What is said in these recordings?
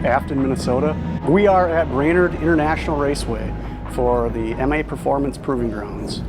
Afton, Minnesota. We are at Brainerd International Raceway for the MAPerformance Proving Grounds.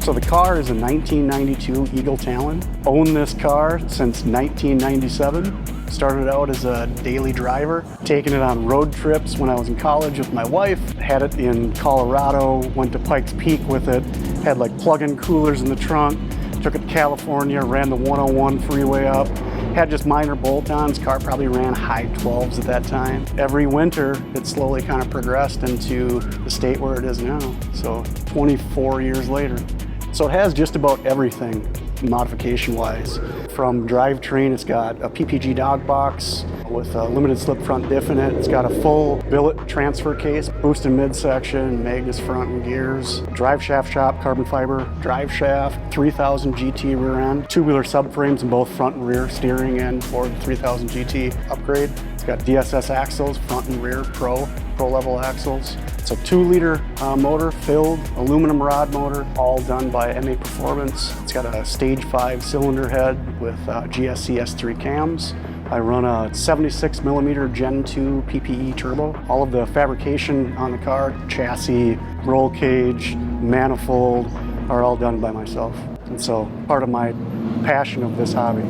So the car is a 1992 Eagle Talon. Owned this car since 1997. Started out as a daily driver, taking it on road trips when I was in college with my wife. Had it in Colorado, went to Pikes Peak with it, had like plug-in coolers in the trunk, took it to California, ran the 101 freeway up, had just minor bolt-ons. Car probably ran high 12s at that time. Every winter, it slowly kind of progressed into the state where it is now. So 24 years later. So it has just about everything modification-wise. From drivetrain, it's got a PPG dog box with a limited slip front diff in it. It's got a full billet transfer case, boost in midsection, Magnus front and gears, drive shaft shop, carbon fiber drive shaft, 3000 GT rear end, two-wheeler subframes in both front and rear, steering and Ford 3000 GT upgrade. It's got DSM axles, front and rear, pro level axles. It's a 2-liter motor, filled aluminum rod motor, all done by MAPerformance. It's got a stage 5 cylinder head with GSC S3 cams. I run a 76 millimeter Gen 2 PPE turbo. All of the fabrication on the car, chassis, roll cage, manifold, are all done by myself. And so part of my passion of this hobby.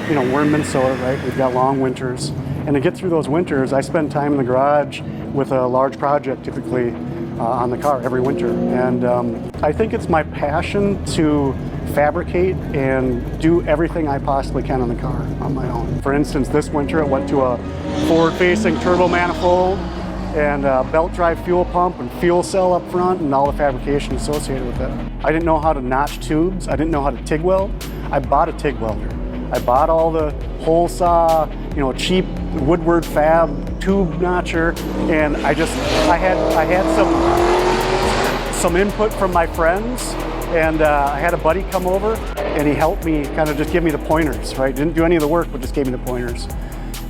You know, we're in Minnesota, right? We've got long winters. And to get through those winters, I spend time in the garage with a large project typically on the car every winter. And I think it's my passion to fabricate and do everything I possibly can on the car on my own. For instance, this winter it went to a forward-facing turbo manifold and a belt drive fuel pump and fuel cell up front and all the fabrication associated with it. I didn't know how to notch tubes. I didn't know how to TIG weld. I bought a TIG welder. I bought all the hole saw, you know, cheap Woodward Fab tube notcher, and I had some input from my friends, and I had a buddy come over, and he helped me kind of just give me the pointers, right? Didn't do any of the work, but just gave me the pointers.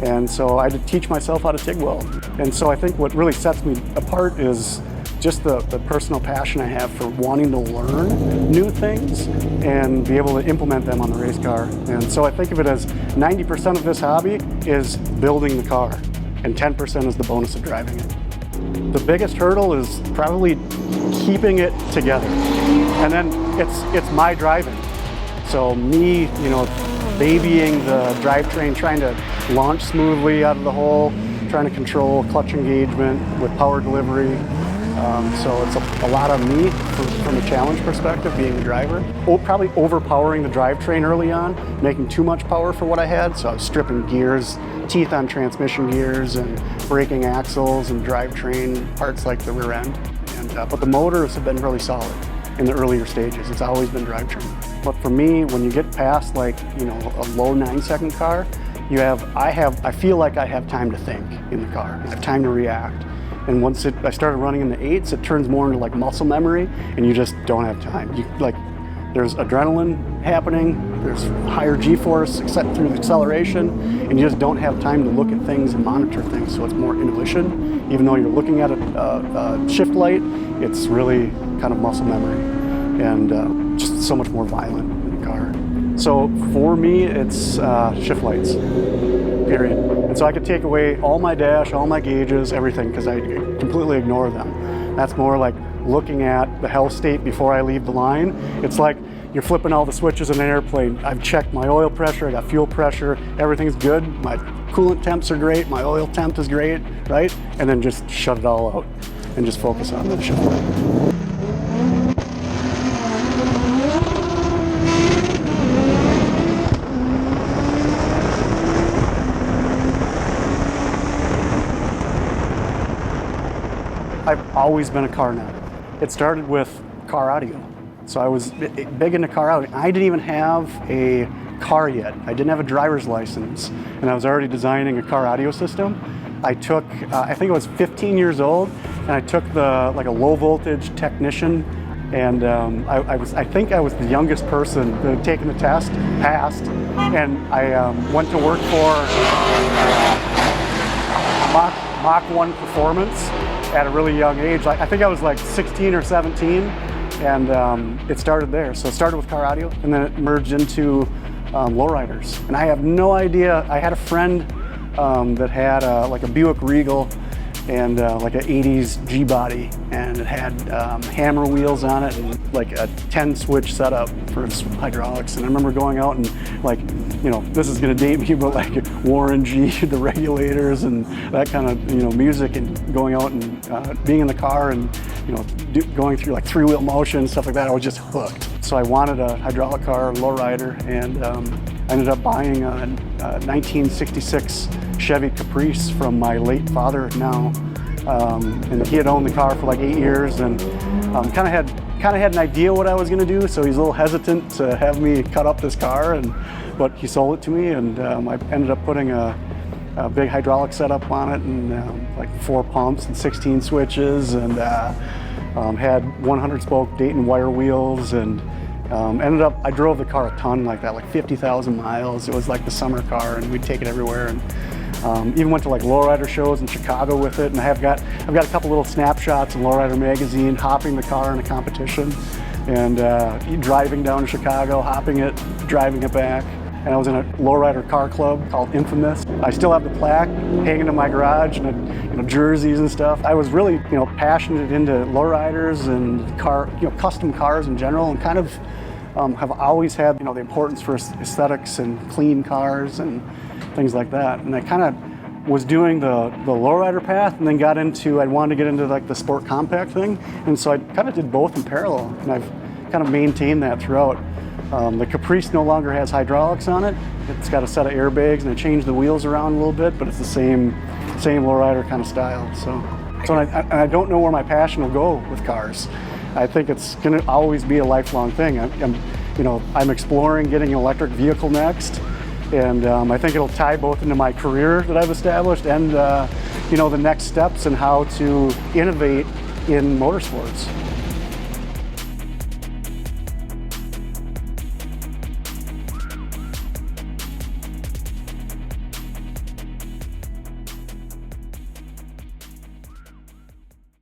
And so I had to teach myself how to TIG weld. And so I think what really sets me apart is just the personal passion I have for wanting to learn new things and be able to implement them on the race car. And so I think of it as 90% of this hobby is building the car, and 10% is the bonus of driving it. The biggest hurdle is probably keeping it together. And then it's my driving. So me, you know, babying the drivetrain, trying to launch smoothly out of the hole, trying to control clutch engagement with power delivery. So it's a lot of me from a challenge perspective, being the driver. Probably overpowering the drivetrain early on, making too much power for what I had. So I was stripping gears, teeth on transmission gears, and braking axles and drivetrain parts like the rear end. But the motors have been really solid in the earlier stages. It's always been drivetrain. But for me, when you get past like, you know, a low 9-second car, I feel like I have time to think in the car. I have time to react. And once I started running in the 8s, it turns more into like muscle memory, and you just don't have time. There's adrenaline happening, there's higher G-force except through the acceleration, and you just don't have time to look at things and monitor things. So it's more intuition. Even though you're looking at a shift light, it's really kind of muscle memory, and just so much more violent in the car. So for me, it's shift lights, period. And so I could take away all my dash, all my gauges, everything, because I completely ignore them. That's more like looking at the health state before I leave the line. It's like you're flipping all the switches in an airplane. I've checked my oil pressure, I got fuel pressure, everything's good. My coolant temps are great, my oil temp is great, right? And then just shut it all out and just focus on the shift light. I've always been a car nut. It started with car audio. So I was big into car audio. I didn't even have a car yet. I didn't have a driver's license, and I was already designing a car audio system. I took, I think I was 15 years old, and I took like a low voltage technician, and I think I was the youngest person that had taken the test, passed, and I went to work for MAPerformance at a really young age. I think I was like 16 or 17, and it started there. So it started with car audio, and then it merged into Lowriders. And I have no idea. I had a friend that had like a Buick Regal and like an 80s G-body, and it had hammer wheels on it and like a 10 switch setup for its hydraulics. And I remember going out and, like, you know, this is gonna date me, but like Warren G, the regulators and that kind of, you know, music, and going out and being in the car and, you know, going through like three-wheel motion, stuff like that. I was just hooked. So I wanted a hydraulic car, lowrider, and I ended up buying a 1966 Chevy Caprice from my late father now, and he had owned the car for like 8 years, and kind of had an idea what I was going to do. So he's a little hesitant to have me cut up this car, but he sold it to me, and I ended up putting a big hydraulic setup on it, and like 4 pumps and 16 switches, and had 100 spoke Dayton wire wheels, and I drove the car a ton like that, like 50,000 miles. It was like the summer car, and we'd take it everywhere, and even went to like lowrider shows in Chicago with it. And I've got a couple little snapshots in Lowrider magazine, hopping the car in a competition, and driving down to Chicago, hopping it, driving it back. And I was in a lowrider car club called Infamous. I still have the plaque hanging in my garage, and you know, jerseys and stuff. I was really, you know, passionate into lowriders and custom cars in general, and kind of have always had, you know, the importance for aesthetics and clean cars and things like that. And I kind of was doing the lowrider path, and then I wanted to get into like the sport compact thing, and so I kind of did both in parallel, and I've kind of maintained that throughout. The Caprice no longer has hydraulics on it. It's got a set of airbags, and I changed the wheels around a little bit, but it's the same lowrider kind of style. So I don't know where my passion will go with cars. I think it's going to always be a lifelong thing. I'm exploring getting an electric vehicle next, and I think it'll tie both into my career that I've established and the next steps in how to innovate in motorsports.